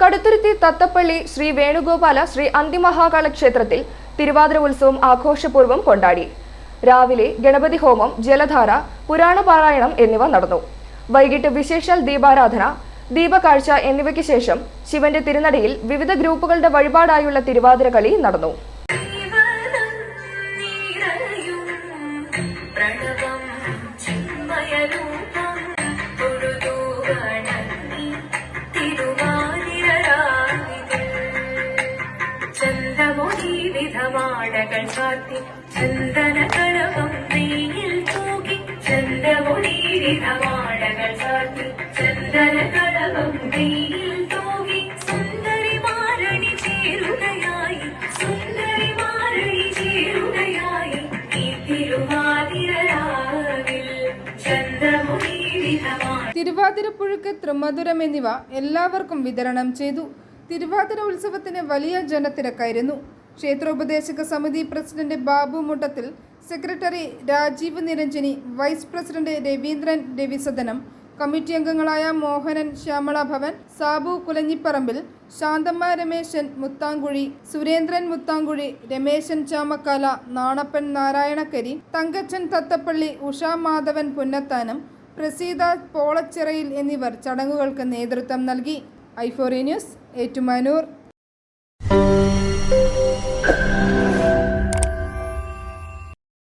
കടുത്തുരുത്തി തത്തപ്പള്ളി ശ്രീ വേണുഗോപാല ശ്രീ അന്തിമഹാകാള ക്ഷേത്രത്തിൽ തിരുവാതിര ഉത്സവം ആഘോഷപൂർവ്വം കൊണ്ടാടി. രാവിലെ ഗണപതി ഹോമം, ജലധാര, പുരാണപാരായണം എന്നിവ നടന്നു. വൈകിട്ട് വിശേഷാൽ ദീപാരാധന, ദീപകാഴ്ച എന്നിവയ്ക്ക് ശേഷം ശിവന്റെ തിരുനടയിൽ വിവിധ ഗ്രൂപ്പുകളുടെ വഴിപാടായുള്ള തിരുവാതിര കളി നടന്നു. ചന്ദമൊഴിവിധമാടകൾ ചാർത്തി ചന്ദനകളവും നെയ്യിൽ തൂകി ചന്ദമൊഴിവിധമാടകൾ ചാർത്തി ചന്ദനകളവും നെയ്യിൽ തൂകി സുന്ദരിമാരണി ചേരുകയായി സുന്ദരിമാരണി ചേരുകയായി ഈ തിരുവാതിരരാവിൽ ചന്ദമൊഴിവിധമാ തിരുവാതിരപ്പുഴുക്ക്, ത്രിമധുരം എന്നിവ എല്ലാവർക്കും വിതരണം ചെയ്തു. തിരുവാതിര ഉത്സവത്തിന് വലിയ ജനത്തിരക്കായിരുന്നു. ക്ഷേത്രോപദേശക സമിതി president Babu Muttathil, secretary Rajeev Niranjani, vice president Raveendran Ravisadanam, committee അംഗങ്ങളായ മോഹനൻ ശ്യാമള ഭവൻ, സാബു കുലഞ്ഞിപ്പറമ്പിൽ, ശാന്തമ്മ രമേശൻ മുത്താങ്കുഴി, സുരേന്ദ്രൻ മുത്താങ്കുഴി, രമേശൻ ചാമക്കാല, നാണപ്പൻ നാരായണക്കരി, തങ്കച്ചൻ തത്തപ്പള്ളി, ഉഷാ മാധവൻ പുന്നത്താനം, പ്രസീത പോളച്ചിറയിൽ എന്നിവർ ചടങ്ങുകൾക്ക് നേതൃത്വം നൽകി. ഐഫോറി ന്യൂസ്, ഏറ്റുമാനൂർ.